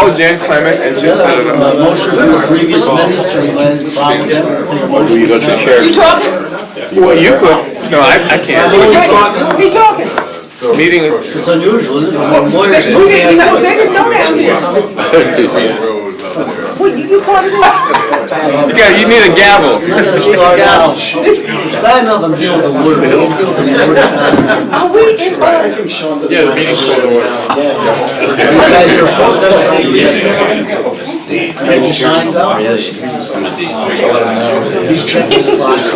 call Jan Clement and just set it up. Motion for the previous minutes, and then Bob again, take a motion. You go to the chair. You talking? Well, you could. No, I can't. He talking? Meeting. It's unusual, isn't it? When lawyers We told me I didn't know, could. they didn't know that. What, you part of this? You need a gavel. I'm gonna start out. It's bad enough I'm dealing with the lawyer. Let's deal with this lawyer. Are we in order? Yeah, the meeting's called to order. You guys are opposed to that? Get your signs out? These checkers clocks.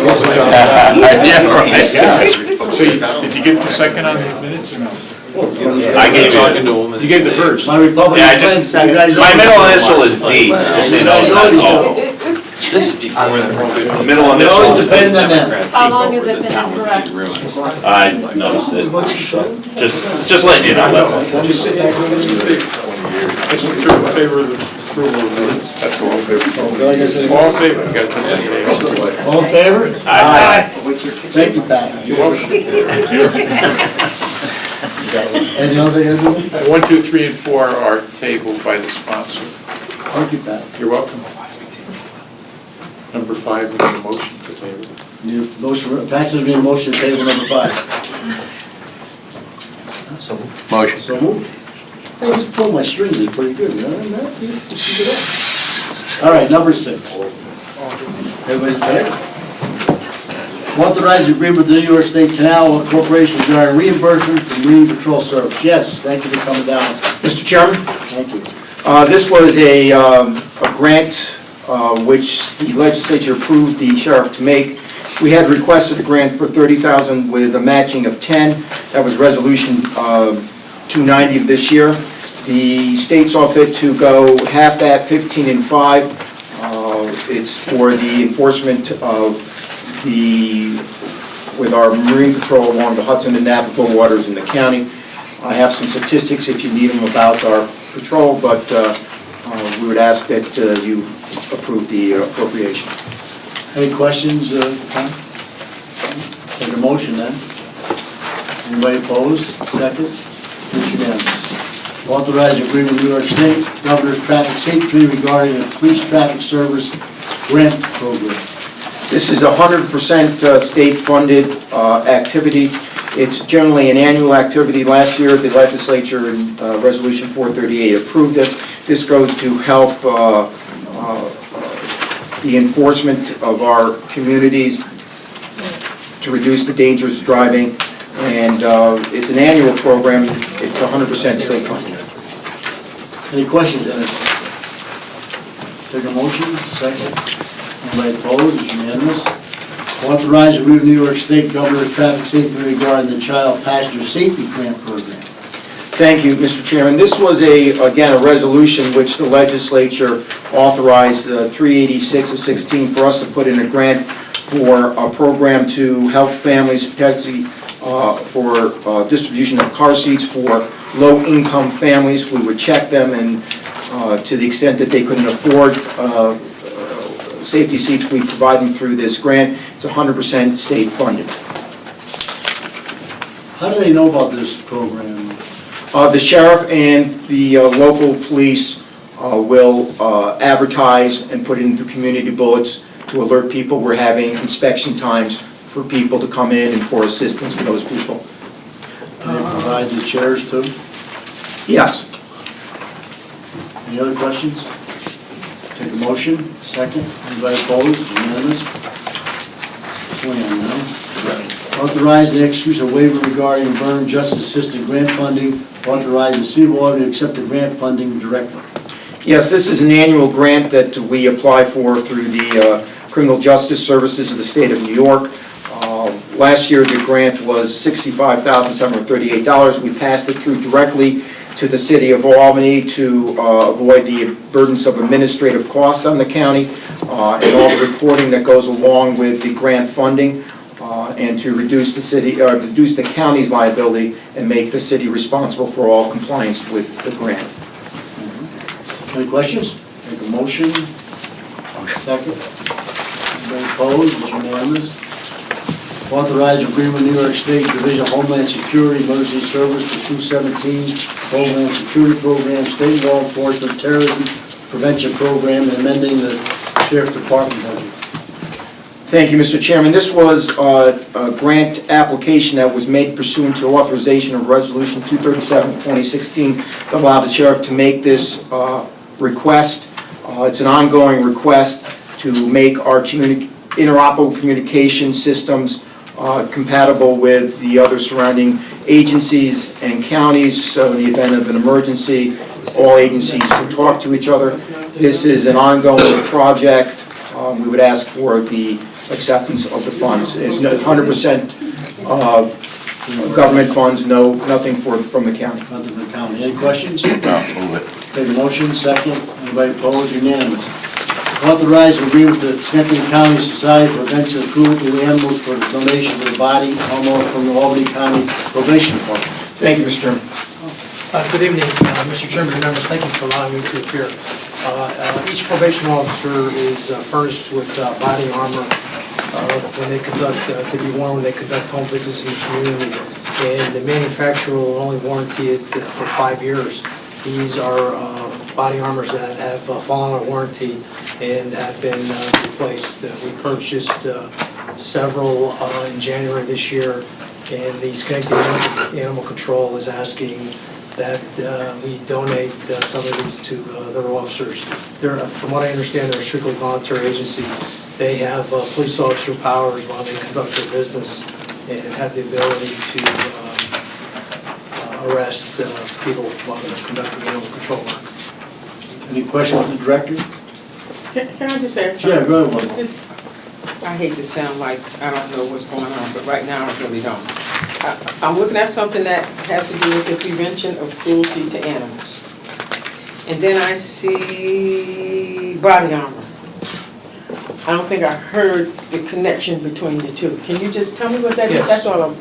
Yeah, right. So did you get the second on the minutes or no? I gave talking to a woman. You gave the first. My Republican Yeah, I friends, just, you guys. my all- middle initial is D, just so you You know. guys It's all not need O. to. This is before the middle It initial. always depends on them. How long has it been incorrect? I noticed it. Just letting you know, that's all. Just in favor of the approval of the minutes, that's all. Like I said, All in favor, you got the second. all in favor? Aye. Thank you, Pat. You're welcome. Anything else I gotta do? 1, 2, 3, and 4 are tabled by the sponsor. Thank you, Pat. You're welcome. Number 5, we need a motion to table. Your motion, Pat says we need a motion to table number 5. Motion. So moved. I just pulled my strings in pretty good, you know that? You keep it up. All right, number 6. Everybody's there? Authorize the agreement with the New York State Canal Corporation regarding reimbursement for Marine Patrol service. Yes, thank you for coming down. Mr. Chairman, Thank you. this was a grant which the legislature approved the sheriff to make. We had requested a grant for $30,000 with a matching of 10. That was resolution 290 of this year. The state saw fit to go half that, 15 and 5. It's for the enforcement of with our Marine Patrol along the Hudson and Navajo waters in the county. I have some statistics if you need them about our patrol, but we would ask that you approve the appropriation. Any questions, Tom? Take a motion then. Anybody opposed? Second? It's unanimous. Authorize agreement with New York State Governor's Traffic Safety regarding a police traffic service grant program. This is 100% state-funded activity. It's generally an annual activity. Last year, the legislature in Resolution 438 approved it. This goes to help the enforcement of our communities to reduce the dangers of driving. And it's an annual program. It's 100% state-funded. Any questions, Dennis? Take a motion, second. Anybody opposed? It's unanimous. Authorize agreement with New York State Governor's Traffic Safety regarding the Child Passenger Safety Grant Program. Thank you, Mr. Chairman. This was again, a resolution which the legislature authorized 386 of 16 for us to put in a grant for a program to help families, particularly for distribution of car seats for low-income families. We would check them, and to the extent that they couldn't afford safety seats, we provide them through this grant. It's 100% state funded. How do they know about this program? The sheriff and the local police will advertise and put it into community bullets to alert people. We're having inspection times for people to come in and for assistance for those people. They provide the chairs too? Yes. Any other questions? Take a motion, second. Anybody opposed? Unanimous. Swing on now. Authorize the execution of waiver regarding burn justice system grant funding. Authorize the city of Albany to accept the grant funding directly. Yes, this is an annual grant that we apply for through the Criminal Justice Services of the State of New York. Last year, the grant was $65,738. We passed it through directly to the City of Albany to avoid the burdens of administrative costs on the county and all the reporting that goes along with the grant funding, and to reduce reduce the county's liability and make the city responsible for all compliance with the grant. Any questions? Take a motion, second. Anybody opposed? It's unanimous. Authorize agreement with New York State Division of Homeland Security Emergency Service for 217 Homeland Security Program, State Law Enforcement Terrorism Prevention Program, and amending the Sheriff's Department budget. Thank you, Mr. Chairman. This was a grant application that was made pursuant to authorization of Resolution 237, 2016, that allowed the sheriff to make this request. It's an ongoing request to make our interoperable communication systems compatible with the other surrounding agencies and counties, so in the event of an emergency, all agencies can talk to each other. This is an ongoing project. We would ask for the acceptance of the funds. It's 100% government funds, nothing from the county. Nothing from the county. Any questions? No, move it. Take a motion, second. Anybody opposed? Unanimous. Authorize agreement with the Schenectady County Society for Prevention of Cruelty to Animals for the donation of the body armor from the Albany County Probation Department. Thank you, Mr. Chairman. Good evening, Mr. Chairman and members. Thank you for allowing me to appear. Each probation officer is furnished with body armor when they conduct, to be worn when they conduct home visits in the community. And the manufacturer will only warranty it for 5 years. These are body armors that have fallen out of warranty and have been replaced. We purchased several in January this year, and the Schenectady Animal Control is asking that we donate some of these to their officers. They're, from what I understand, they're a strictly voluntary agency. They have police officer powers while they conduct their business and have the ability to arrest people while they're conducting animal control work. Any questions from the director? Can I just ask something? Yeah, go ahead, Wanda. I hate to sound like I don't know what's going on, but right now I really don't. I'm looking at something that has to do with the prevention of cruelty to animals. And then I see body armor. I don't think I heard the connection between the two. Can you just tell me what that is? Yes. That's all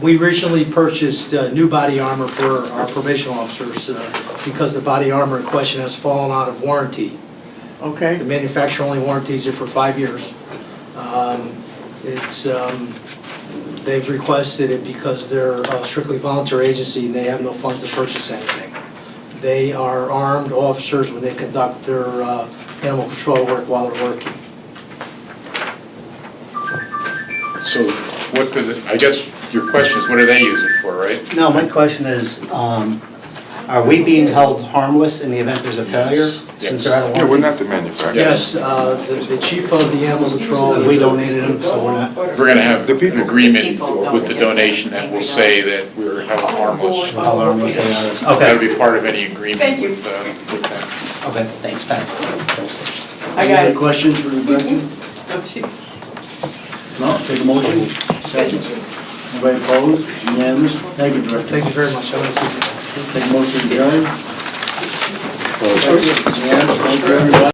We recently purchased new body armor for our probation officers because the body armor in question has fallen out of warranty. okay? The manufacturer only warranties it for 5 years. They've requested it because they're a strictly voluntary agency and they have no funds to purchase anything. They are armed officers when they conduct their animal control work while they're working. So what do I guess your question is, what do they use it for, right? No, my question is, are we being held harmless in the event there's a failure? Since they're out of Yeah, we're warranty? not the manufacturer. Yes, the chief of the animal control. We donated them, so we're not. We're gonna have The an people. agreement with the donation that will say that we're held harmless. How harmless they are. That'll Okay, be part of any agreement Thank you. with them. okay, thanks, Pat. I Any got other it. questions for the director? Oh, she- No, take a motion, second. Anybody opposed? It's unanimous. Thank you, director. Thank you very much. Have a nice evening. Take a motion to adjourn. Unanimous. Thank you, everybody.